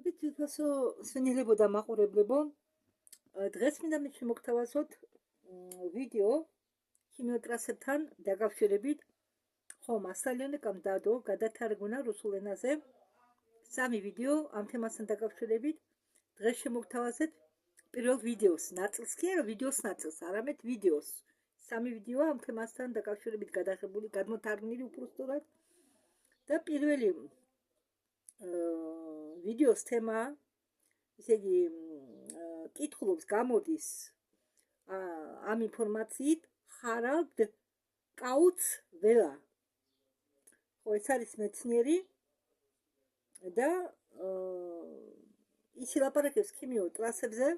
მოდით თვითონსო სვენილებო და მაყურებლებო, დღეს მინდა მე შემოგთავაზოთ ვიდეო ქიმიოტრასებთან დაკავშირებით. ხო, მასალიონეკამ დადო გადათარგმნა რუსულ ენაზე სამი ვიდეო ამ თემასთან დაკავშირებით. დღეს შემოგთავაზეთ პირველ ვიდეოს ნაწილს, კი არა ვიდეოს ნაწილს, არამედ ვიდეოს. სამი ვიდეო ამ თემასთან დაკავშირებით გადაღებული, გადმოთარგმნილი უпростоრად. და პირველი ვიდეოს თემა, ისე იგი კითხულობს გამოდის ამ ინფორმაციით ჰარალდ კაუც-ველა. ხო, ეს არის მეცნიერი და ის ლაპარაკობს ქიმიურ ტრასებზე.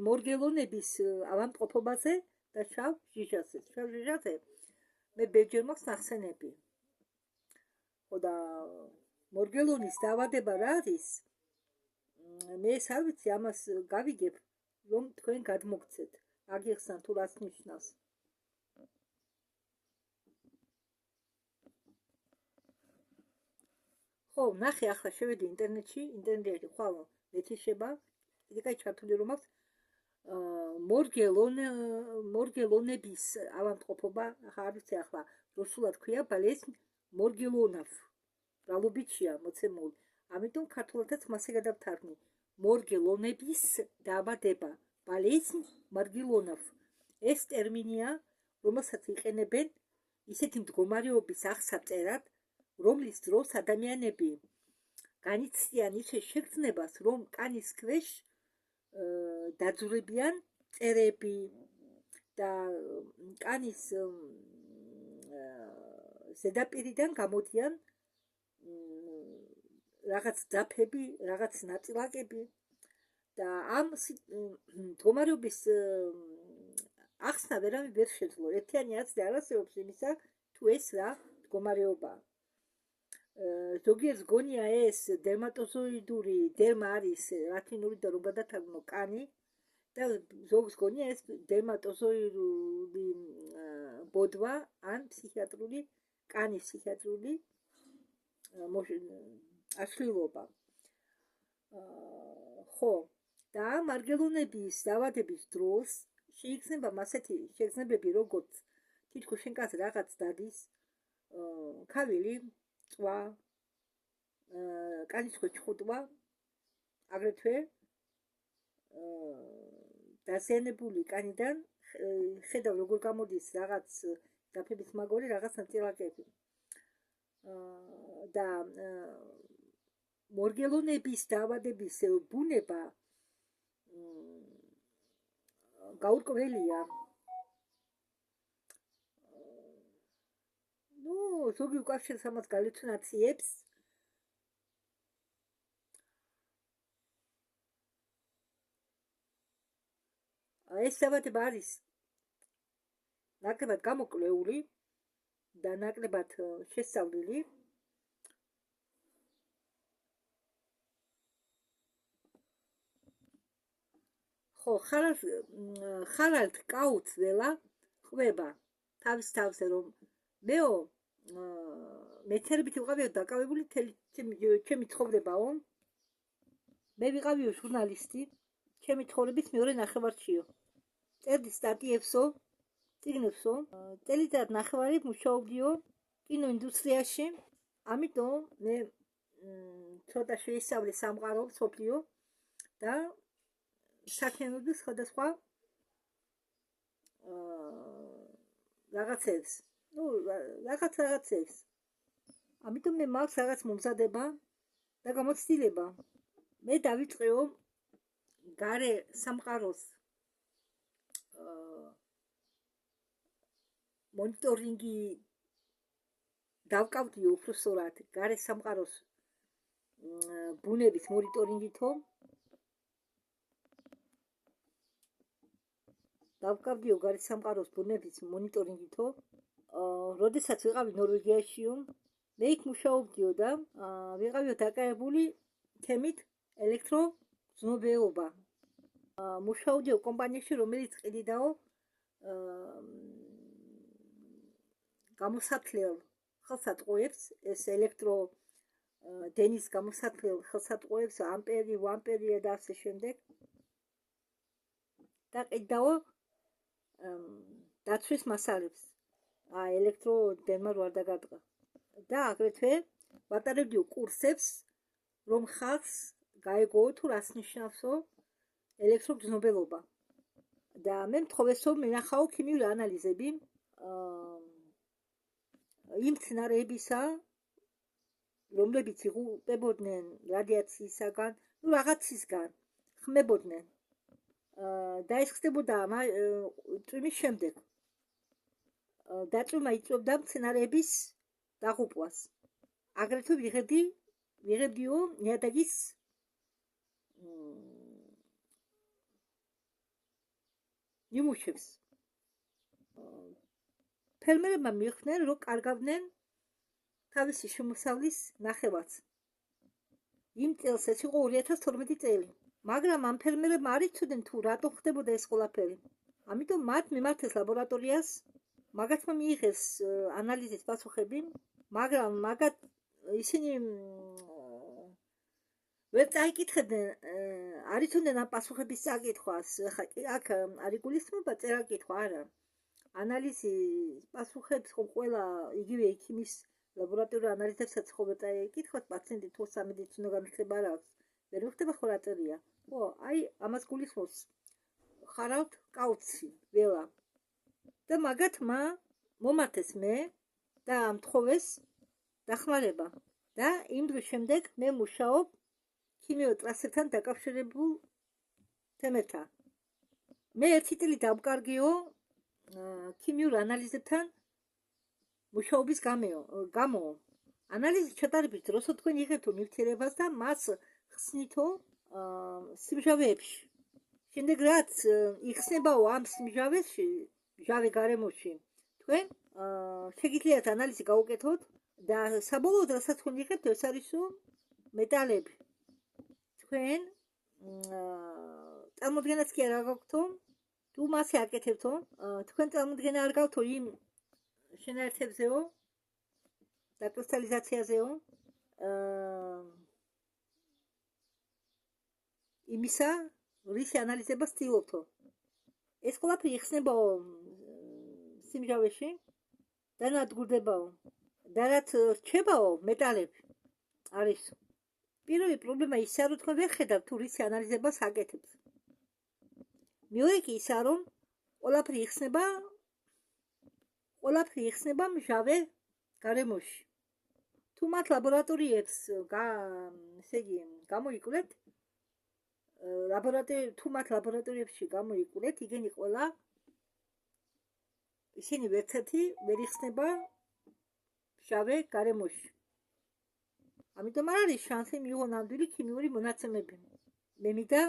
მორგელონების ავადმყოფობაზე და შავ ჟიჟაზე. შავ ჟიჟაზე მე ბეჯერ მაქვს ნახსენები. ხო და მორგელონის დაავადება რა არის? მე ეს არ ვიცი, ამას გავიგებ, რომ თქვენ გადმოგცეთ. აგიხსნათ თუ რას ნიშნავს. ხო, ნახე, ახლა შევედი ინტერნეტში, ინტერნეტი ხვალ მეთიშება, იქა ჩართული რომ აქვს მორგელონების ავადმყოფობა, არ ვიცი ახლა რუსულად ქვია, ბოლეზნ მორგელონов. ბრალობიჩია მოცემული. ამიტომ ქართულადაც მასე გადავთარგმნი. მორგელონების დაავადება, ბოლეზნ მორგელонов. ეს ტერმინია, რომელსაც იყენებენ ისეთი მდგომარეობის აღსაწერად, რომლის დროს ადამიანები განიცდიან ისე შეგრძნებას, რომ კანის ქვეშ დაძვრებიან წერები და კანის ზედაპირიდან გამოდიან რაღაც ძაფები, რაღაც ნაწილაკები და ამ მდგომარეობის ახსნა ვერავინ ვერ შეძლო. ერთიანი აცი არ არსებობს იმისა, თუ ეს რა მდგომარეობაა. ზოგიერთს გონია ეს დერმატოზოიდური დერმა არის ლათინური და რომ გადათარგმნო კანი და ზოგს გონია ეს დერმატოზოიდური ბოდვა ან ფსიქიატრული კანის ფსიქიატრული აშლილობა. ხო, და მორგელონების დაავადების დროს შეიქმნება ასეთი შეგრძნებები, როგორც თითქოს შენკაც რაღაც დადის, ქავილი, წვა, კანის ქვეშ ჩხუტვა, აგრეთვე დაზიანებული კანიდან ხედავ როგორ გამოდის რაღაც ძაფების მაგორი, რაღაც ნაწილაკები. და მორგელონების დაავადების ბუნება გაურკვეველია. ზოგი უკავშირს ამას галлюცინაციებს. ეს დაავადება არის ნაკლებად გამოკვლეული და ნაკლებად შესწავლილი. ხო, ჰარალდ კაუც-ველა ყვება თავის თავზე, რომ მეო მეცნიერებით ვიყავიო დაკავებული ჩემი ცხოვრებაო. მე ვიყავიო ჟურნალისტი, ჩემი ცხოვრების მეორე ნახევარშიო. წერდი სტატიებსო, წიგნებსო, წელიწად ნახევარი მუშაობდიო კინოინდუსტრიაში. ამიტომ მე ცოტა შეისწავლე სამყარო, მსოფლიო და საქმიანობდი სხვადასხვა რაღაცებს. რაღაცებს. ამიტომ მე მაქვს რაღაც მომზადება და გამოცდილება. მე დავიწყეო გარე სამყაროს მონიტორინგი დავკავდიო უბრალოდ გარე სამყაროს ბუნების მონიტორინგითო. დავკავდიო გარე სამყაროს ბუნების მონიტორინგითო. როდესაც ვიყავი ნორვეგიაშიო, მე იქ მუშაობდიო და ვიყავიო დაკავებული თემით ელექტროგზნობეობა. მუშაობდიო კომპანიაში, რომელიც ყიდიდაო გამოსათლელ ხელსატყუებს, ეს ელექტრო დენის გამოსათლელ ხელსატყუებს, ამპერი, ვამპერია და ასე შემდეგ. და ყიდაო დაცვის მასალებს. ელექტრო დენმა რო არ დაგატყა. და აგრეთვე ვატარებდიო კურსებს, რომ ხალხს გაეგო თუ რას ნიშნავსო ელექტროგზნობელობა. და მე მთხოვესო მინახაო ქიმიური ანალიზები იმ მცენარეებისა, რომლებიც იღუპებოდნენ რადიაციისაგან, ნუ რაღაცისგან ხმებოდნენ. და ეს ხდებოდა წვიმის შემდეგ. დაწვიმა იწვევდა მცენარეების დაღუპვას. აგრეთვე ვიღებდიო ნიადაგის ნიმუშებს. ფერმერებმა მიხვდნენ, რომ კარგავდნენ თავისი შემოსავლის ნახევარს. იმ წელს ეს იყო 2012 წელი. მაგრამ ამ ფერმერებმა არ იცოდნენ თუ რატომ ხდებოდა ეს ყველაფერი. ამიტომ მათ მიმართეს ლაბორატორიას, მაგათმა მიიღეს ანალიზის პასუხები, მაგრამ მაგათ ისინი ვერ წაიკითხებდნენ, არ იცოდნენ ამ პასუხების წაკითხვას. აქ არ იგულისხმება წერა-კითხვა, არა. ანალიზის პასუხებს ხომ ყველა იგივე იქიმის ლაბორატორიულ ანალიზებსაც ხო ვერ წაიკითხოთ, პაციენტი თუ სამედიცინო განათლება არ აქვს. ვერ მიხდება ხო რა წერია. ხო, აი ამას გულისხმობს ხარავთ კაუცი, ველა. და მაგათმა მომართეს მე და ამთხოვეს დახმარება. და იმ დღის შემდეგ მე მუშაობ ქიმიურ ტრასებთან დაკავშირებულ თემებთან. მე 1 წელი დავკარგიო ქიმიურ ანალიზებთან მუშაობის გამო. ანალიზის ჩატარების დროსო თქვენ იღებთო ნივთიერებას და მას ხსნითო სიმჟავეებში. შემდეგ რაც იხსნებაო ამ სიმჟავეში, ჟავე გარემოში, თქვენ შეგიძლიათ ანალიზი გაუკეთოთ და საბოლოოდ რასაც თქვენ იღებთ, ეს არისო მეტალები. თქვენ წარმოდგენაც კი არ გაქვთო, თუ მასე აკეთებთო, თქვენ წარმოდგენა არ გაქვთო იმ შენაერთებზეო, დაკრისტალიზაციაზეო, იმისა, რის ანალიზებას ცდილობთო. ეს ყველაფერი იხსნებაო სიმჟავეში და ნადგურდებაო. და რაც რჩებაო მეტალები არის. პირველი პრობლემა ისაა, რომ თქვენ ვერ ხედავთ თუ რის ანალიზებას აკეთებთ. მეორე კი ისაა, რომ ყველაფერი იხსნება მჟავე გარემოში. თუ მათ ლაბორატორიებს გამოიკვლეთ, თუ მათ ლაბორატორიებში გამოიკვლეთ, იგენი ყველა ისინი ვერცერთი ვერ იხსნება მჟავე გარემოში. ამიტომ არ არის შანსი მიიღო ნამდვილი ქიმიური მონაცემები. მე მინდა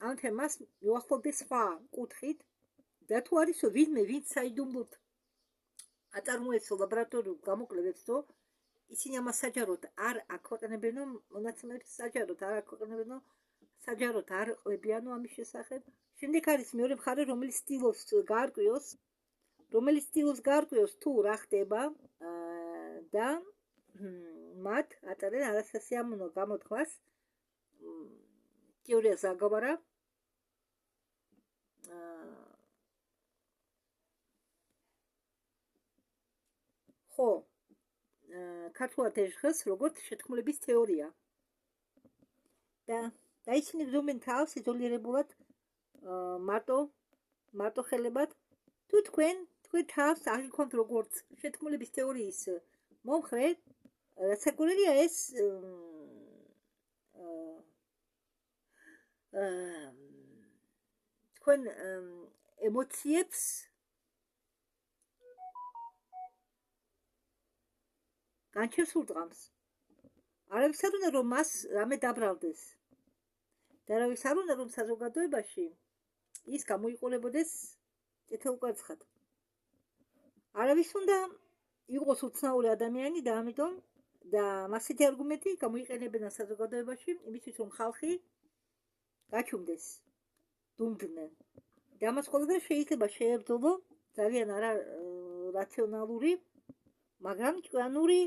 ამ თემას მივახლოვდე სხვა კუთხით და თუ არისო ვინმე ვინც საიდუმლოდ აწარმოებსო ლაბორატორიულ გამოკვლევებსო, ისინი ამას საჯაროდ არ აქვეყნებენო მონაცემებს, საჯაროდ არ აქვეყნებენო, საჯაროდ არ ყლებიანო ამის შესახებ. შემდეგ არის მეორე მხარე, რომელიც ცდილობს გაარკვიოს თუ რა ხდება და მათ ატარენ არასასიამოვნო გამოთქვას თეორია ზაგავარა ხო ქართულად ეჟღეს როგორც შეთქმულების თეორია და ისინი გზობენ თავს იზოლირებულად მარტო ხელებად თუ თქვენ თავს აღიქვამთ როგორც შეთქმულების თეორიის მომხრე, რასაკვირველია ეს თქვენ ემოციებს განჩევს ურტყამს. არავის არ უნდა რომ მას რამე დაბრალდეს და არავის არ უნდა რომ საზოგადოებაში ის გამოიყურებოდეს წითელკვერცხად. არავის უნდა იყოს უცნაური ადამიანი და ამიტომ და მასეთი არგუმენტი გამოიყენებენ საზოგადოებაში იმისთვის რომ ხალხი გაჩუმდეს, დუმდნენ. და ამას ყველაფერს შეიძლება შეებრძოლო ძალიან არა რაციონალური, მაგრამ ჭკვიანური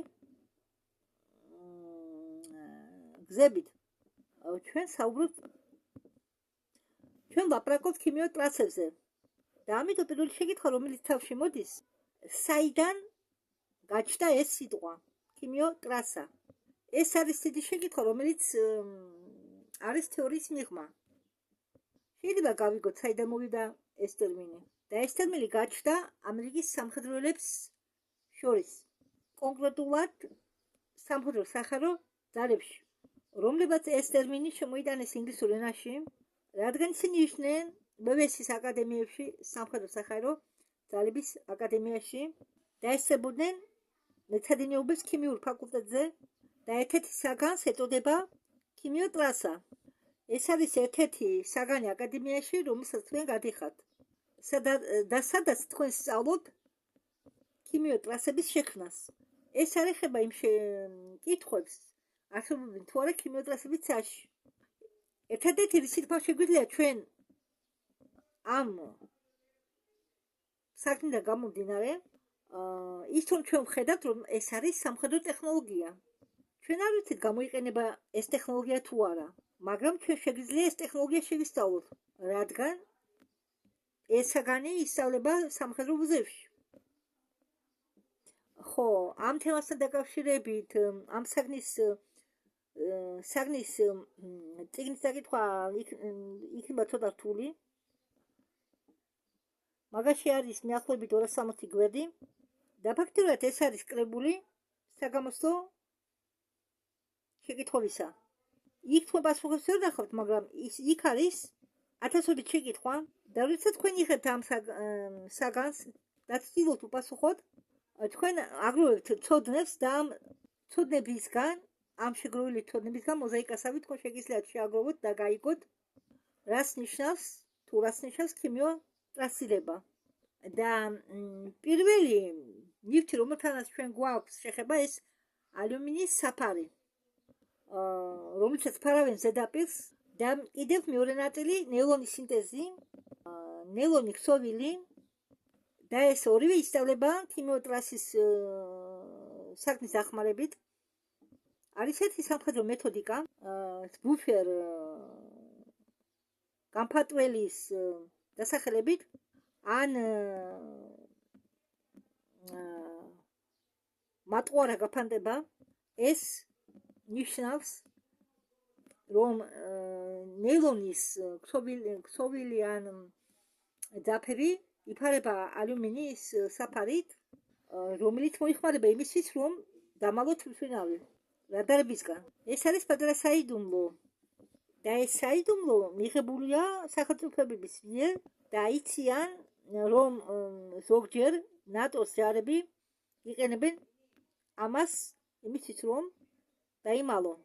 გზებით. ჩვენ საუბრობთ, ჩვენ ვაპრაკობთ ქიმიურ ტრასებზე. და ამიტომ პირველი შეკითხვა, რომელიც თავში მოდის, საიდან გაჩნდა ეს სიტყვა, ქიმიურ ტრასა? ეს არის დიდი შეკითხვა, რომელიც არის თეორიის მიღმა. შეიძლება გავიგოთ, საიდან მოვიდა ეს ტერმინი. და ეს ტერმინი გაჩნდა ამერიკის სამხედროელებს შორის, კონკრეტულად სამხედრო სახარო ძალებში, რომლებაც ეს ტერმინი შემოიტანეს ინგლისურ ენაში, რადგან ისინი იყვნენ BBS-ის აკადემიებში, სამხედრო სახარო ძალების აკადემიაში და ესწრებოდნენ მეცადინეობებს ქიმიურ ფაკულტეტზე და ერთ-ერთი საგანს ეწოდება ქიმიურ ტრასა. ეს არის ერთ-ერთი საგანი აკადემიაში, რომელსაც თქვენ გადიხართ. სადაც თქვენ სწავლობთ ქიმიურ ტრასების შექმნას. ეს არ ეხება იმ კითხვებს, არსებობენ თუ არა ქიმიურ ტრასები ცაში. ერთადერთი რისით შეგვიძლია ჩვენ ამ საქმიდან გამომდინარე, ის რომ ჩვენ ვხედავთ, რომ ეს არის სამხედრო ტექნოლოგია. ჩვენ არ ვიცით გამოიყენება ეს ტექნოლოგია თუ არა, მაგრამ ჩვენ შეგვიძლია ეს ტექნოლოგია შევისწავლოთ, რადგან ეს საგანი ისწავლება სამხედრო მუზეუმში. ხო, ამ თემასთან დაკავშირებით, ამ საგნის წიგნის დაკითხვა იქნება ცოტა რთული. მაგაში არის მიახლოებით 260 გვერდი და ფაქტობრივად ეს არის კრებული საგამოსლო შეკითხვებისა. იქ თქვენ პასუხებს ვერ ნახავთ, მაგრამ იქ არის ათასობით შეკითხვა და როდესაც თქვენ იღებთ ამ საგანს და ცდილობთ უპასუხოთ, თქვენ აგროვებთ ცოდნებს და ამ ცოდნებისგან, ამ შეგროვილი ცოდნებისგან მოზაიკასავით თქვენ შეგიძლიათ შეაგროვოთ და გაიგოთ, რას ნიშნავს ქიმიურ ტრასირება. და პირველი ნივთი, რომელთანაც ჩვენ გვაქვს შეხება, ეს ალუმინის საფარი, რომელსაც ფარავენ ზედაპირს და კიდევ მეორე ნაწილი ნეილონის სინთეზი, ნეილონი, ქსოვილი და ეს ორივე ისწავლება ქიმიურ ტრასის საქმის დახმარებით. არის ერთი სამხედრო მეთოდიკა, ბუფერ გამფატველის დასახელებით, ან მატყუარა გაფანტება. ეს ნიშნავს, რომ ნეილონის ქსოვილი ან ძაფები იფარება ალუმინის საფარით, რომელიც მოიხმარება იმისთვის, რომ დამალოთ მშვენავი რადარებისგან. ეს არის პატარა საიდუმლო და ეს საიდუმლო მიღებულია სახელმწიფოების მიერ და იციან, რომ ზოგჯერ ნატოს ჯარები იყენებენ ამას იმისთვის, რომ დაიმალონ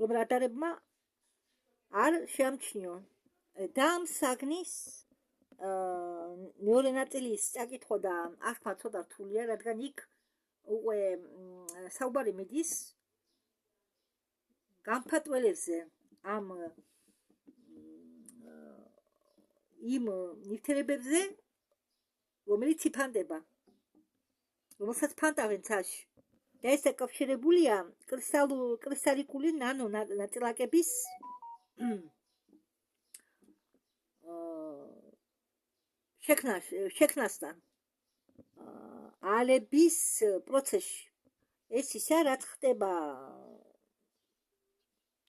რომ რადარებმა არ შეამჩნიონ. და ამ საგნის მეორე ნაწილის წაკითხვა და აღქმა ცოტა რთულია, რადგან იქ უკვე საუბარი მიდის გამფატველებზე, იმ ნივთიერებებზე, რომელიც იფანტება, რომელსაც ფანტავენ ცაში. და ეს დაკავშირებულია კრისტალიკული ნანო ნაწილაკების შექმნასთან ალების პროცესში. ეს ისე რაც ხდება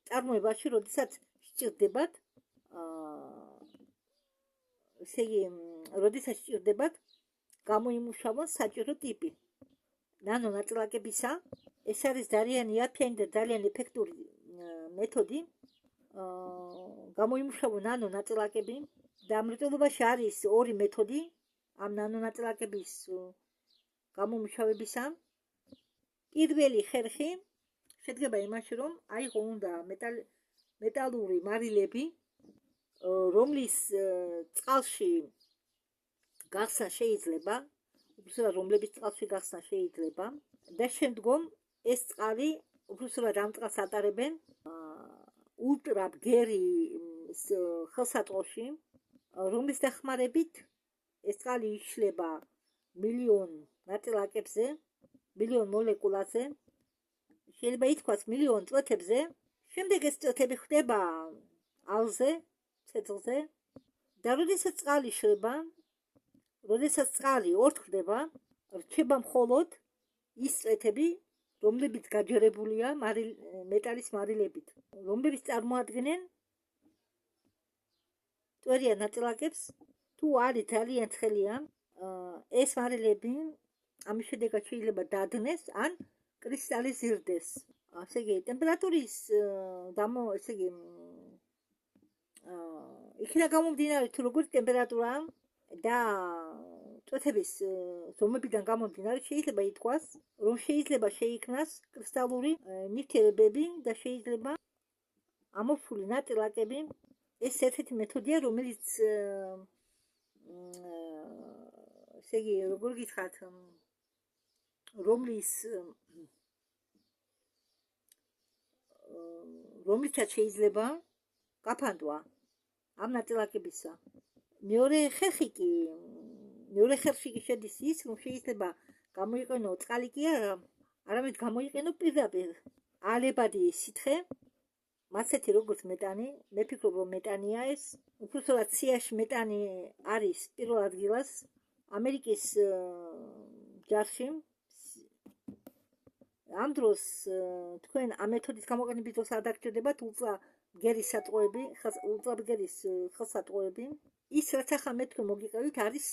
წარმოებაში, როდესაც სჭირდებათ, ესე იგი, როდესაც სჭირდებათ გამოიმუშავონ საჭირო ტიპი ნანო ნაწილაკებისა. ეს არის ძალიან იაფიანი და ძალიან ეფექტური მეთოდი გამოიმუშავონ ნანო ნაწილაკები და მრეწველობაში არის ორი მეთოდი ამ ნანო ნაწილაკების გამომუშავებისა. პირველი ხერხი შედგება იმაში, რომ აიღო უნდა მეტალური მარილები, რომლის წყალში გახსნა შეიძლება, უბრალოდ რომლების წყალში გახსნა შეიძლება და შემდგომ ეს წყალი უბრალოდ ამ წყალს ატარებენ ულტრა ბგერი ხელსაწყოში, რომლის დახმარებით ეს წყალი იშლება მილიონ ნაწილაკებზე, მილიონ მოლეკულაზე, შეიძლება ითქვას მილიონ წვეთებზე. შემდეგ ეს წვეთები ხდება ალზე, ცეცხლზე და როდესაც წყალი შრება, როდესაც წყალი ორთ ხდება, რჩება მხოლოდ ის წვეთები, რომლებიც გაჯერებულია მეტალის მარილებით, რომლებიც წარმოადგენენ წვერიან ნაწილაკებს. თუ არის ძალიან ცხელია, ეს მარილები ამის შედეგად შეიძლება დადნეს ან კრისტალიზირდეს. ასე იგი, ტემპერატურის ესე იგი, იქიდან გამომდინარე თუ როგორი ტემპერატურაა და წვეთების ზომებიდან გამომდინარე შეიძლება ითქვას, რომ შეიძლება შეიქმნას კრისტალური ნივთიერებები და შეიძლება ამორფული ნაწილაკები. ეს ერთ-ერთი მეთოდია, რომელიც ესე იგი, როგორ გითხრათ, რომლითაც შეიძლება გაფანტვა ამ ნაწილაკებისა. მეორე ხერხი კი შედის ის, რომ შეიძლება გამოიყენო წყალი კი არა, არამედ გამოიყენო პირდაპირ ალებადი სითხე, მასეთი როგორც მეტანი. მე ვფიქრობ, რომ მეტანია ეს. უпростоრად სიაში მეტანი არის პირველ ადგილას ამერიკის ჯარში. ამ დროს თქვენ ამ მეთოდის გამოყენების დროს არ დაგჭირდებათ ულტრაბგერის სატყოები, ულტრაბგერის ხელსატყოები. ის რაც ახლა მე თქვენ მოგიყევით არის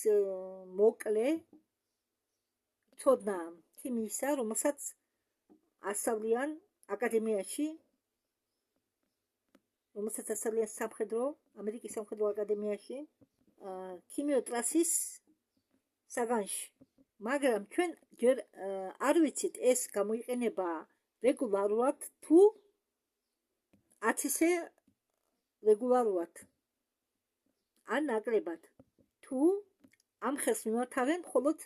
მოკლე ცოდნა ქიმიისა, რომელსაც ასწავლიან აკადემიაში, ამერიკის სამხედრო აკადემიაში, ქიმიოტრასის საგანში. მაგრამ ჩვენ ჯერ არ ვიცით ეს გამოიყენება რეგულარულად თუ ათისე რეგულარულად ან ნაკლებად, თუ ამ ხელს მიმართავენ მხოლოდ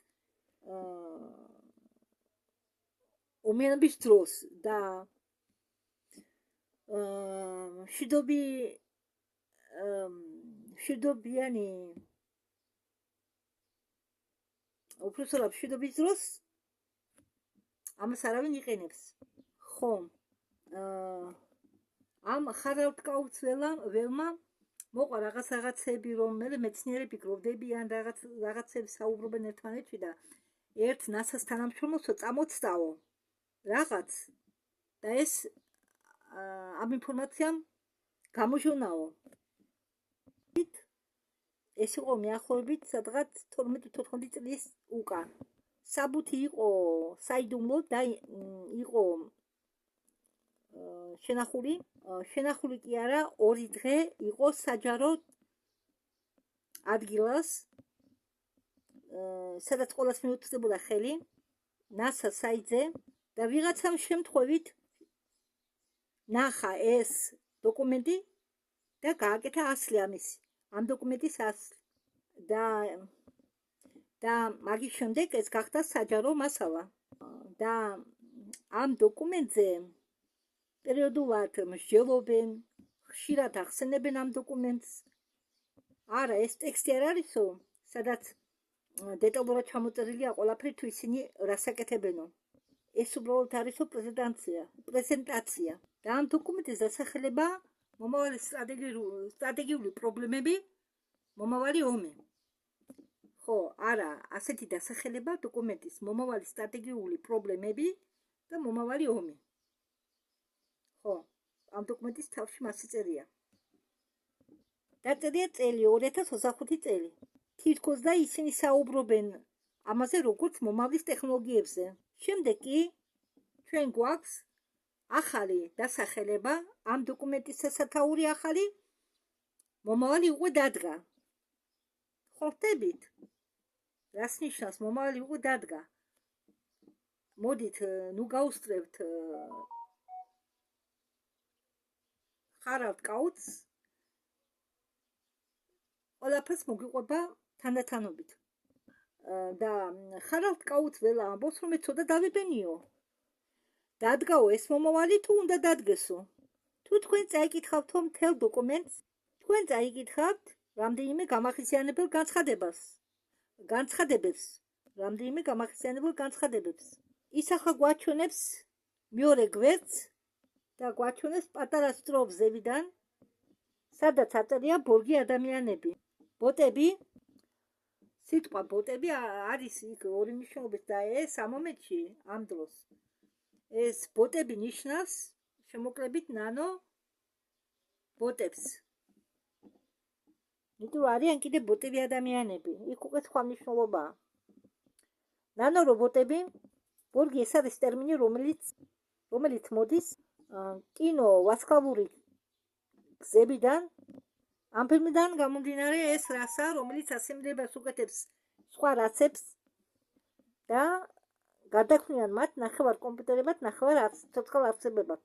ომიანობის დროს და მშვიდობიანი უпростоრად მშვიდობის დროს ამას არავინ იყენებს. ხო, ამ ხარავტკაუც ველმა მოყვა რაღაცები, რომ მეცნიერები გროვდებიან, რაღაცებს საუბრობენ ერთმანეთში და ერთ ნასას თანამშრომელს წამოწდაო რაღაც და ეს ამ ინფორმაციამ გამოჟონაო. ეს იყო მიახლოებით სადღაც 12-14 წლის უკან. საბუთი იყო საიდუმლო და იყო შენახული კი არა, 2 დღე იყო საჯარო ადგილას, სადაც ყველას მიუთითებოდა ხელი, ნასა საიძე და ვიღაცამ შემთხვევით ნახა ეს დოკუმენტი და გააკეთა ასლი ამისი. ამ დოკუმენტის ასლი და მაგის შემდეგ ეს გახდა საჯარო მასალა და ამ დოკუმენტზე პერიოდულად მსჯელობენ, ხშირად ახსენებენ ამ დოკუმენტს. არა, ეს ტექსტი არ არისო, სადაც დეტალურად ჩამოწერილია ყველაფერი თუ ისინი რას აკეთებენო. ეს უბრალოდ არისო პრეზენტაცია და ამ დოკუმენტის დასახელება მომავალი სტრატეგიული პრობლემები, მომავალი ომი. ხო, არა, ასეთი დასახელება დოკუმენტის მომავალი სტრატეგიული პრობლემები და მომავალი ომი. ხო, ამ დოკუმენტის თავში მასე წერია. დაწერია წელი 2025 წელი. თითქოს და ისინი საუბრობენ ამაზე როგორც მომავლის ტექნოლოგიებზე. შემდეგ კი ჩვენ გვაქვს ახალი დასახელება, ამ დოკუმენტის სასათაური ახალი მომავალი უკვე დადგა. ხო ხდებით? რას ნიშნავს მომავალი უკვე დადგა? მოდით, ნუ გავუსწრებთ ხარავთ კაუც, ყველაფერს მოგვიყვება თანდათანობით. და ხარავთ კაუც ველა ამბობს, რომ ცოტა დავიბენიო. დადგაო ეს მომავალი თუ უნდა დადგესო? თუ თქვენ წაიკითხავთ მთელ დოკუმენტს, თქვენ წაიკითხავთ რამდენიმე გამახსენებელ განცხადებებს, რამდენიმე გამახსენებელ განცხადებებს. ის ახლა გვაჩვენებს მეორე გვერდს და გვაჩვენებს პატარა სტროფს ზევიდან, სადაც აწერია ბორგი ადამიანები. ბოტები, სიტყვა ბოტები არის იქ ორი მნიშვნელობით და ეს ამ მომენტში, ამ დროს ეს ბოტები ნიშნავს შემოკლებით ნანო ბოტებს. იმიტომ არიან კიდე ბოტები ადამიანები. იქ უკვე სხვა მნიშვნელობაა. ნანო რობოტები, ბორგი ეს არის ტერმინი, რომელიც მოდის კინო ვარსკვლავური გზებიდან, ამ ფილმიდან გამომდინარე ეს რასა, რომელიც ასიმილირებას უკეთებს სხვა რასებს და გადაქმნიან მათ ნახევარ კომპიუტერებად, ნახევარ ცოცხალ არსებებად.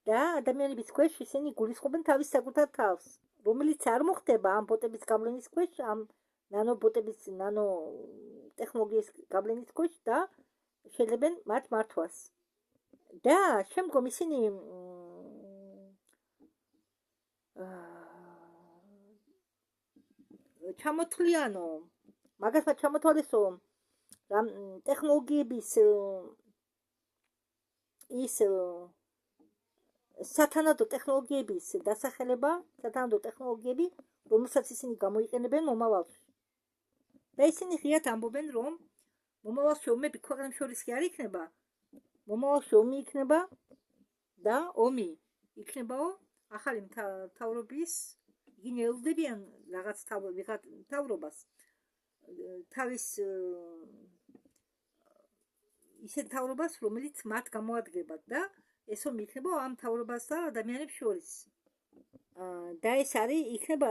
და ადამიანების ქვეშ ისინი გულისხმობენ თავის საკუთარ თავს, რომელიც არ მოხდება ამ ბოტების გავლენის ქვეშ, ამ ნანო-ბოტების, ნანო-ტექნოლოგიის გავლენის ქვეშ და შეძლებენ მათ მართვას. და შემდგომ ისინი ჩამოთვლიანო, მაგასაც ჩამოთვალისო ტექნოლოგიების ის სათანადო ტექნოლოგიების დასახელება, სათანადო ტექნოლოგიები, რომელსაც ისინი გამოიყენებენ მომავალში. და ისინი ღიად ამბობენ, რომ მომავალში ომები ქვეყნებს შორის კი არ იქნება, მომავალში ომი იქნება და ომი იქნებაო ახალი მთავრობის, ისინი ელოდებიან რაღაც მთავრობას, თავის ისეთ მთავრობას, რომელიც მათ გამოადგებათ და ეს ომი იქნება ამ მთავრობას და ადამიანებს შორის. და ეს არის იქნება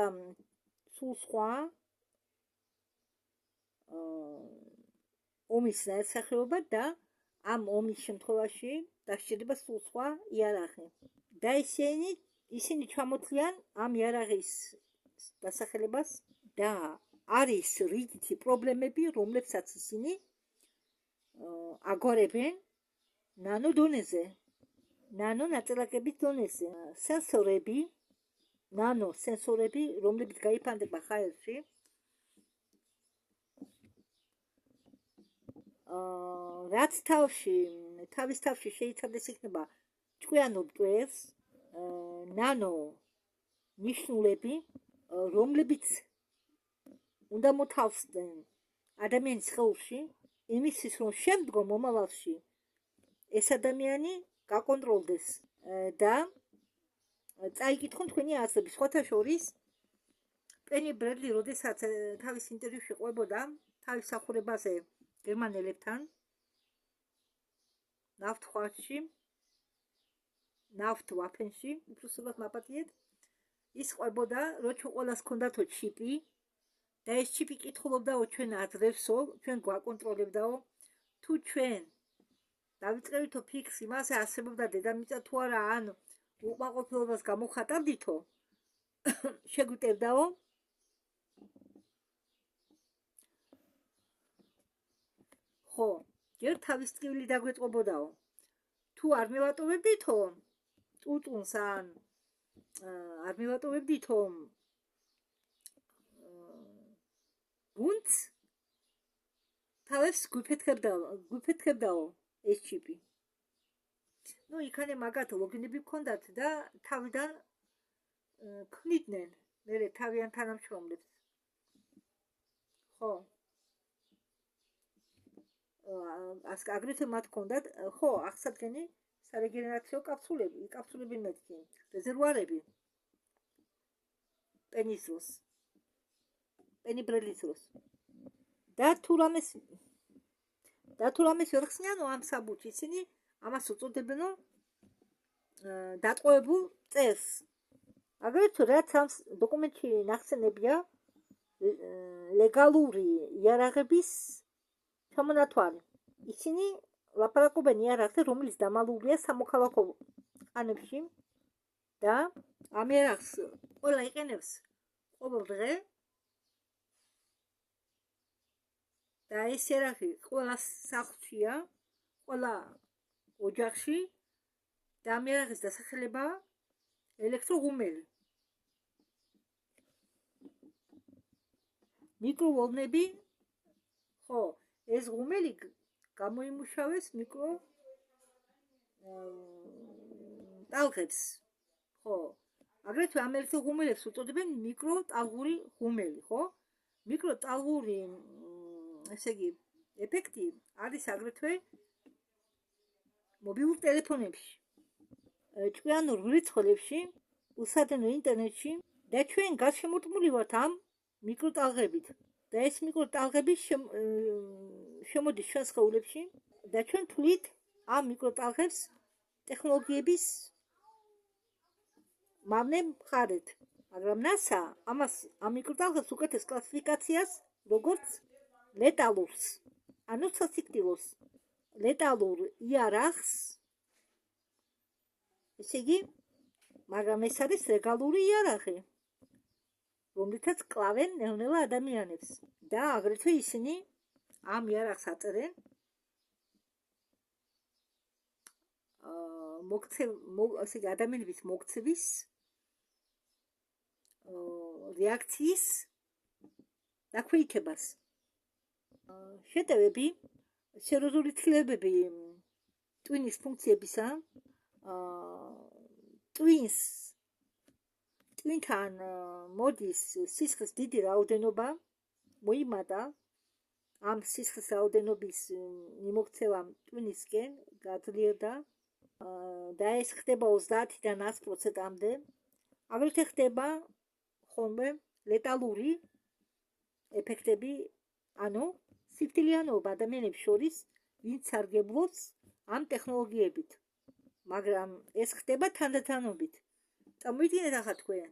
სულ სხვა ომის ნაირსახეობა და ამ ომის შემთხვევაში დასჭირდება სულ სხვა იარაღი. და ისინი ჩამოთვლიან ამ იარაღის დასახელებას და არის რიგითი პრობლემები, რომლებსაც ისინი აგვარებენ ნანო დონეზე, ნანო ნაწილაკების დონეზე. სენსორები, ნანო სენსორები, რომლებიც გაიფანტება ჰაერში, რაც თავის თავში შეიცავდეს იქნება ჭკვიანურ მტვერს, ნანო ნიშნულები, რომლებიც უნდა მოთავსდნენ ადამიანის სხეულში, იმისთვის რომ შემდგომ მომავალში ეს ადამიანი გაკონტროლდეს და წაიკითხონ თქვენი აზრები. სხვათა შორის პენი ბრედლი, როდესაც თავის ინტერვიუში ყვებოდა თავის მსახურებაზე გერმანელებთან ნავთვაფენში, უბრალოდ მაპატიეთ, ის ყვებოდა, რომ ჩვენ ყველას ჰქონდათო ჩიპი და ეს ჩიპი კითხულობდაო ჩვენ აზრებსო, ჩვენ გვაკონტროლებდაო, თუ ჩვენ დავიწყებითო ფიქრს იმაზე არსებობდა დედამიწა თუ არა, ან უკმაყოფილებას გამოხატავდითო, შეგვიტევდაო. ხო, ჯერ თავის ტკივილი დაგვეწყობოდაო. თუ არ მევატოვებდითო ტუტუნს, ან არ მევატოვებდითო გუნდს, თავებს გვიფეთქებდაო ეს ჩიპი. იქანე მაგათ ლოგინები გქონდათ და თავიდან ქმნიდნენ მერე თავიანთ თანამშრომლებს. ხო. აგრეთვე მათ ჰქონდათ, ხო, აღსადგენი სარეგენერაციო კაფსულები მეთქი, რეზერვუარები პენის დროს, პენი ბრედლის დროს. და თუ რამეს ვერ ხსნიანო ამ საბუთში, ისინი ამას უწოდებენო დატყვევებულ წერს. აგრეთვე რაც ამ დოკუმენტში ნახსენებია ლეგალური იარაღების ჩამონათვალი. ისინი ლაპარაკობენ იარაღზე, რომელიც დამალულია სამოქალაქო ყანებში და ამ იარაღს ყველა იყენებს ყოველ დღე და ეს იარაღი ყველა სახლშია, ყველა ოჯახში და ამ იარაღის დასახელებაა ელექტროღუმელი. მიკროვლნები, ხო, ეს ღუმელი გამოიმუშავეს მიკრო ტალღებს, ხო? აგრეთვე ამ ერთ ღუმელებს უწოდებენ მიკროტალღური ღუმელი, ხო? მიკროტალღური, ესე იგი, ეფექტი არის აგრეთვე მობილურ ტელეფონებში, ჭკვიანურ რიცხვებში, უსადენო ინტერნეტში და ჩვენ გარშემორტყმული ვართ ამ მიკროტალღებით. და ეს მიკროტალღები შემოდის ჩვენ სხეულებში და ჩვენ თვლით ამ მიკროტალღებს ტექნოლოგიების მავნე მხარეთ. მაგრამ NASA ამას ამ მიკროტალღებს უკეთეს კლასიფიკაციას როგორც ლეტალურს, ანუ სასიკვდილოს ლეტალურ იარაღს. ესე იგი, მაგრამ ეს არის ლეგალური იარაღი, რომლითაც კლავენ ნელ-ნელა ადამიანებს და აგრეთვე ისინი ამ იარაღს აწერენ ადამიანების მოქცევის რეაქციის დაქვეითებას. შეტევები, სერიოზული ცვლილებები ტვინის ფუნქციებისა, ტვინთან მოდის სისხლის დიდი რაოდენობა, მოიმატა ამ სისხლის რაოდენობის მიმოქცევამ ტვინისკენ გაძლიერდა და ეს ხდება 30-დან 100%-მდე. აგრეთვე ხდება ხოლმე ლეტალური ეფექტები, ანუ სიფტილიანობა ადამიანებს შორის, ვინც სარგებლობს ამ ტექნოლოგიებით. მაგრამ ეს ხდება თანდათანობით. წამოიდგინეთ ახლა თქვენ,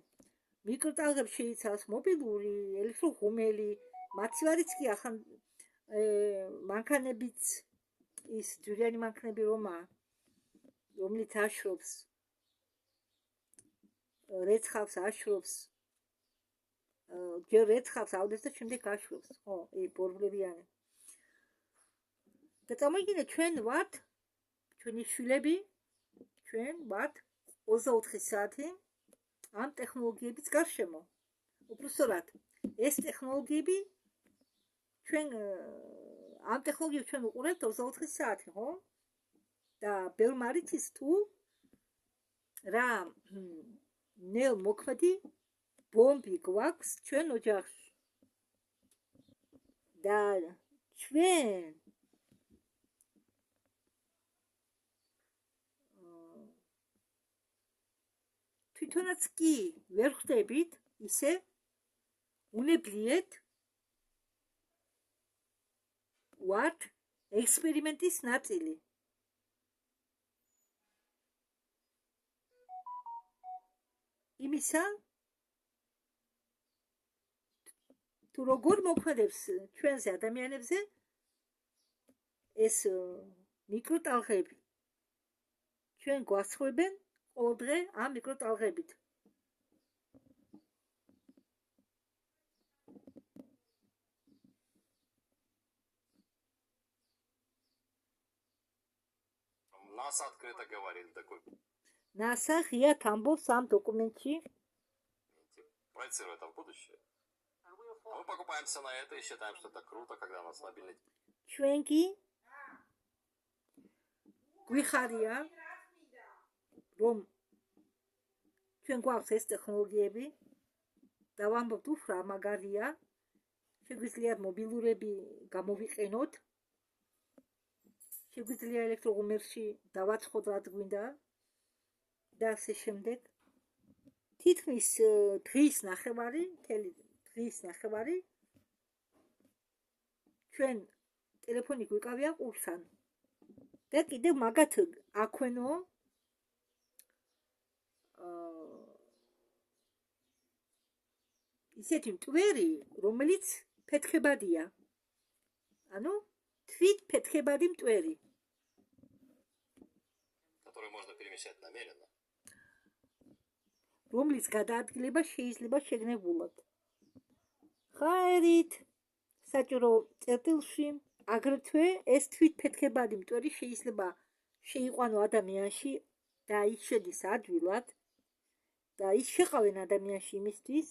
მიკროტალღებს შეიცავს მობილური, ელექტროღუმელი, მათი ვარიც კი ახლა მანქანებიც, ის ძვირიანი მანქანები რომლით აშრობს, რეცხავს აშრობს, ჯერ რეცხავს ავდეს და შემდეგ აშრობს, ხო, ბორბლებიანი. და წამოიდგინეთ, ჩვენ ვართ, ჩვენი შვილები, ჩვენ ვართ 24 საათი ამ ტექნოლოგიების გარშემო. უბრალოდ ეს ტექნოლოგიები ამ ტექნოლოგიებს ჩვენ უყურებთ 24 საათი, ხო? და ბევრმა არ იცის თუ რა ნელმოქმედი ბომბი გვაქვს ჩვენ ოჯახში. და ჩვენ თვითონაც კი ვერ ხვდებით ისე უნებლიეთ ვართ ექსპერიმენტის ნაწილი. იმისა, თუ როგორ მოქმედებს ჩვენზე ადამიანებზე ეს მიკროტალღები. ჩვენ გვასხვევენ ყოველდღე ამ მიკროტალღებით. НАСА открыто говорит такой. NASA ღიად ამბობს ამ დოკუმენტში. Проецирует это в будущее. Мы покупаемся на это и считаем, что это круто, когда у нас мобильный. ჩვენ კი გვიხარია, რომ ჩვენ გვაქვს ეს ტექნოლოგიები და ვამბობთ უფრო მაგარია, შეგვიძლიათ მობილურები გამოვიყენოთ, შეგვიძლია ელექტროღუმელში დავაცხოთ რაც გვინდა და ასე შემდეგ. თითქმის დღის ნახევარი, მთელი დღის ნახევარი ჩვენ ტელეფონი გვიკავია ყურსან. და კიდევ მაგათ აქვენო ისეთი მტვერი, რომელიც ფეთქებადია. ანუ თვით ფეთქებადი მტვერი. Который можно перемещать намеренно. რომლის გადაადგილება შეიძლება შეგნებულად. ხაერით საჭირო წერტილში აგრეთვე ეს თვითფეთქებადი მტვერი შეიძლება შეიყვანო ადამიანში და ის შედის ადვილად და ის შეყავენ ადამიანში იმისთვის,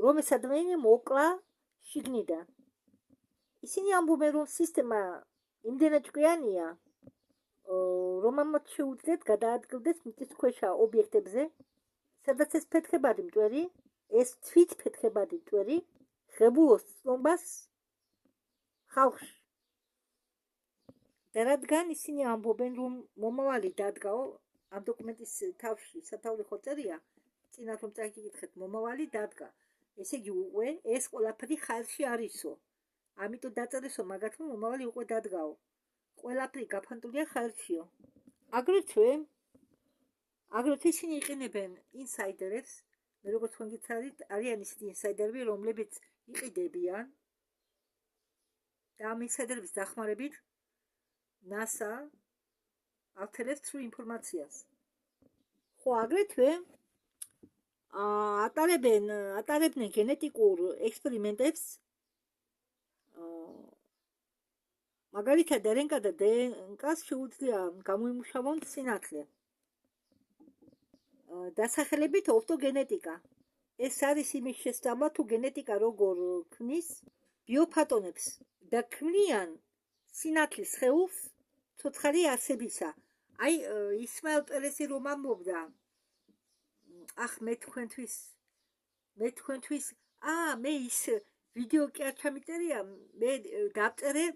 რომ ეს ადამიანი მოკლა შიგნიდან. ისინი ამბობენ, რომ სისტემა იმდენად ჭკვიანია, რომ ამათ შეუძლიათ გადაადგილდეს მიწისქვეშა ობიექტებზე, სადაც ეს ფეთქებადი მტვერი, ეს თვითფეთქებადი მტვერი ღებულობს ცნობას ხალხში. და რადგან ისინი ამბობენ, რომ მომავალი დადგაო, ამ დოკუმენტის თავში სათაური ხო წერია, წინათ რომ წაგიკითხეთ, მომავალი დადგა. ესე იგი უკვე ეს ყველაფერი ხალხში არისო. ამიტომ დაწერესო მაგათმა მომავალი უკვე დადგაო. ყველაფერი გაფანტულია ხალხშიო. აგრეთვე ისინი იყენებენ ინსაიდერებს, მე როგორც თქვენ გიცადით, არიან ისეთი ინსაიდერები, რომლებიც იყიდებიან და ამ ინსაიდერების დახმარებით NASA ართელებს სრულ ინფორმაციას. ხო, აგრეთვე ატარებდნენ გენეტიკურ ექსპერიმენტებს, მაგალითად RNA და DNK-ს შეუძლია გამოიმუშავონ სინათლე. დასახელებით ოპტოგენეტიკა. ეს არის იმის შესწავლა, თუ გენეტიკა როგორ ქმნის ბიოფოტონებს და ქმნიან სინათლის სხეულს ცოცხალი არსებისა. აი, ისმაილ პერესი რომ ამბობდა, მე თქვენთვის, მე ის ვიდეო კი არ ჩამიწერია, მე დავწერე,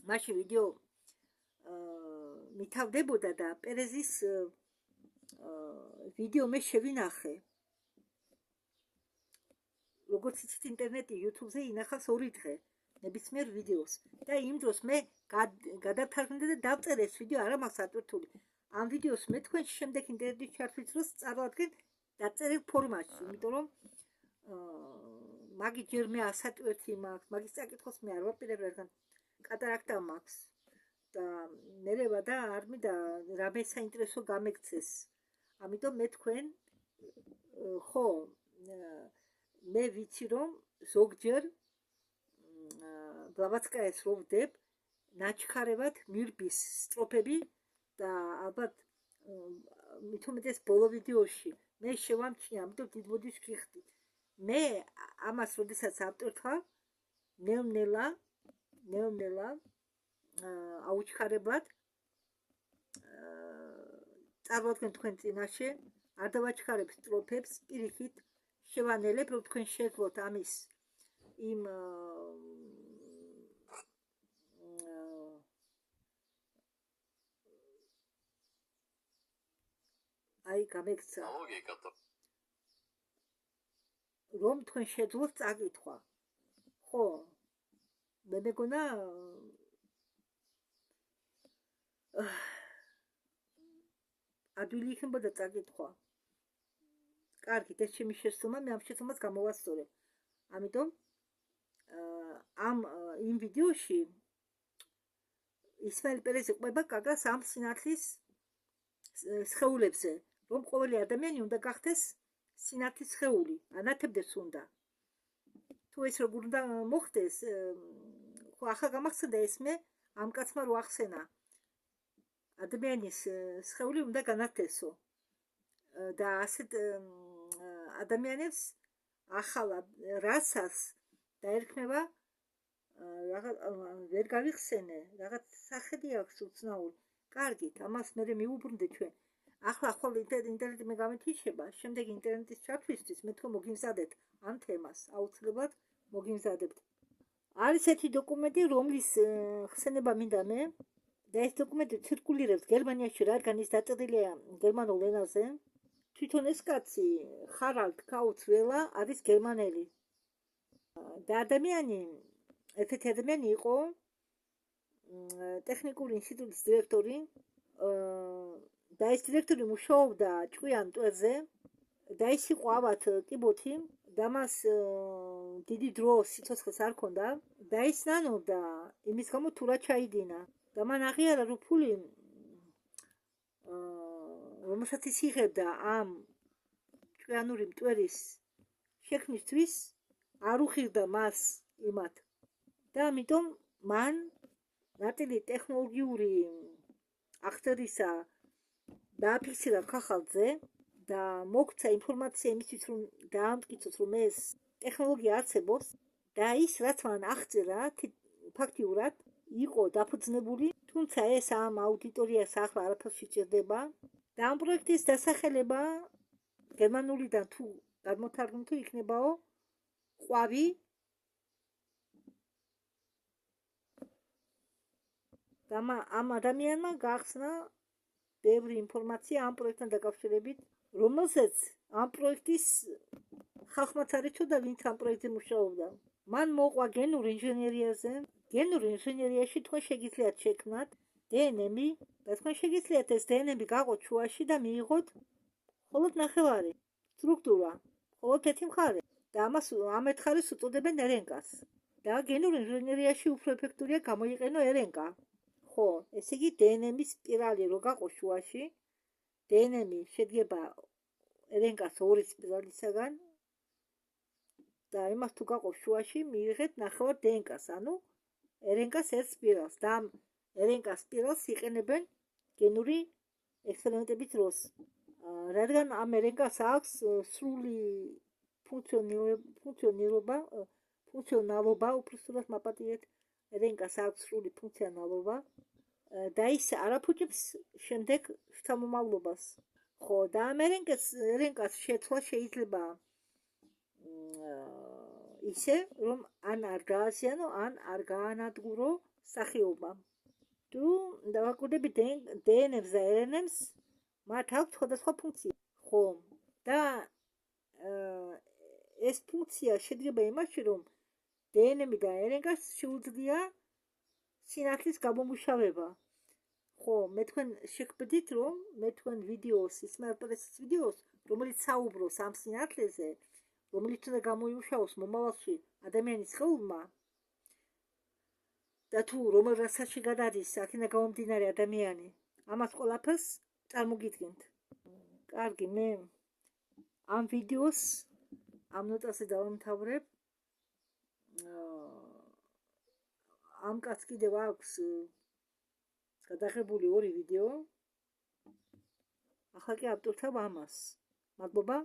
მაშინ ვიდეო მითავდებოდა და პერეზის ვიდეო მე შევინახე. როგორც იცით, ინტერნეტი YouTube-ზე ინახავს 2 დღე ნებისმიერ ვიდეოს და იმ დროს მე გადავთარგმნე და დავწერე ეს ვიდეო, არა მაქვს ატვირთული. ამ ვიდეოს მე თქვენ შემდეგ ინტერნეტის ჩართვით დროს წარვადგენ დაწერილ ფორმატში, იმიტომ რომ მაგით ჯერ მე ასატვირთი მაქვს, მაგის წაკითხოს მე არ ვაპირებ, რადგან კატარაქტა მაქვს და მერევა და არ მინდა რამე საინტერესო გამექცეს. ამიტომ მე თქვენ ხო მე ვიცი რომ ზოგჯერ ბლავატსკაიას რო ვდებ, ნაჩქარებად მირბის სტროფები და ალბათ მით უმეტეს ბოლო ვიდეოში მე შევამჩნია, ამიტომ დიდ ბოდიშს გიხდით. მე ამას როდესაც ავტვირთვავ, ნელ-ნელა აუჩქარებლად წარვადგენ თქვენ წინაშე, არ დავაჩქარებ სტროფებს, პირიქით შევანელებ, რომ თქვენ შეძლოთ ამის იმ აი გამექცა, რომ თქვენ შეძლოთ წაკითხვა. ხო, მე მეგონა ადვილი იქნებოდა წაკითხვა. კარგით, ეს ჩემი შეცდომა, მე ამ შეცდომას გამოვასწორებ. ამიტომ ამ იმ ვიდეოში ისმაილ პერესი ყვება კაკას ამ სინათლის სხეულებზე, რომ ყოველი ადამიანი უნდა გახდეს სინათლის სხეული, ანათებდეს უნდა. თუ ეს როგორ უნდა მოხდეს, ხო ახლა გამახსენდა ეს მე ამ კაცმა რო ახსენა. ადამიანის სხეული უნდა განათლესო და ასეთ ადამიანებს ახალად რასას დაერქმევა ვერ გავიხსენე, რაღაც სახელი აქვს უცნაური. კარგით, ამას მე მიუბრუნდე ჩვენ. ახლა ხოლმე ინტერნეტი მე გამეთიშება, შემდეგ ინტერნეტის ჩართვისთვის მე თქო მოგიმზადეთ ამ თემას, აუცილებლად მოგიმზადებთ. არის ერთი დოკუმენტი, რომლის ხსენება მინდა მე და ეს დოკუმენტი ცირკულირებს გერმანიაში, რადგან ის დაწერილია გერმანულ ენაზე. თვითონ ეს კაცი ხარალდ კაუცველა არის გერმანელი. და ერთ-ერთი ადამიანი იყო ტექნიკური ინსტიტუტის დირექტორი და ეს დირექტორი მუშაობდა ჭკვიან მტვერზე და ის იყო ავად კიბოთი და მას დიდი დრო სიცოცხლეს არ ჰქონდა და ის ნანობდა იმის გამო თუ რა ჩაიდინა და მან აღიარა რომ ფული რომელსაც ის იღებდა ამ ჭკვიანური მტვერის შექმნისთვის არ უხილდა მას იმათ და ამიტომ მან ნაწილი ტექნოლოგიური აღწერისა დააფიქსირა ქაღალდზე და მოგცა ინფორმაცია იმისთვის რომ დაამტკიცოს რომ ეს ტექნოლოგია არსებობს და ის რაც მან აღწერა ფაქტიურად იყო დაფუძნებული, თუმცა ეს ამ აუდიტორიას ახლა არაფერს შეჭერდება და ამ პროექტის დასახელება გერმანულიდან თუ გადმოთარგმნითო იქნებაო ყვავი და ამ ადამიანმა გახსნა ბევრი ინფორმაცია ამ პროექტთან დაკავშირებით, რომელზეც ამ პროექტის ხალხმაც არ იცოდა, ვინც ამ პროექტზე მუშაობდა. მან მოყვა გენურ ინჟინერიაზე. გენურ ინჟინერიაში თქვენ შეგიძლიათ შექმნათ დნმ-ი და თქვენ შეგიძლიათ ეს დნმ-ი გაყოთ შუაში და მიიღოთ მხოლოდ ნახევარი სტრუქტურა, მხოლოდ ერთი მხარე და ამ ერთ მხარეს უწოდებენ რნკ-ს. და გენურ ინჟინერიაში უფრო ეფექტურია გამოიყენო რნკ. ხო, ესე იგი დნმ-ის სპირალი რო გაყო შუაში, დნმ-ი შედგება რნკ-ს ორი სპირალისაგან და იმას თუ გაყო შუაში, მიიღეთ ნახევარ დნკ-ს, ანუ რნკ-ს ერთ სპირალს და ამ რნკ-ს სპირალს იყენებენ გენური ექსპერიმენტების დროს. რადგან ამ რნკ-ს აქვს სრული ფუნქციონალობა, უბრალოდ მაპატიეთ რნკ-ს აქვს სრული ფუნქციონალობა და ის არაფუჭებს შემდეგ შთამომავლობას. ხო, და ამ რნკ-ს შეცვლა შეიძლება ისე, რომ ან არ გააზიანო, ან არ გაანადგურო სახეობა. თუ დავაკვირდებით დნმ-ს და რნმ-ს, მათ აქვს სხვადასხვა ფუნქცია. ხო, და ეს ფუნქცია შედგება იმაში, რომ დნმ-ი და რნკ-ს შეუძლია სინათლის გამომუშავება. ხო, მე თქვენ შეგბედით, რომ მე თქვენ ვიდეოს, ისმაილ-პრესის ვიდეოს, რომელიც საუბრობს ამ სინათლეზე, რომელიც უნდა გამოიმუშავოს მომავალში ადამიანის სხეულმა და თუ რომელ რასაში გადადის აქედან გამომდინარე ადამიანი, ამას ყველაფერს წარმოგიდგენთ. კარგი, მე ამ ვიდეოს ამ ნოტაზე დავამთავრებ. ამ კაცს კიდევ აქვს გადაღებული ორი ვიდეო. ახლა კი ავტოვრთავ ამას. მადლობა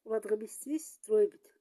ყურადღებისთვის, დროებით.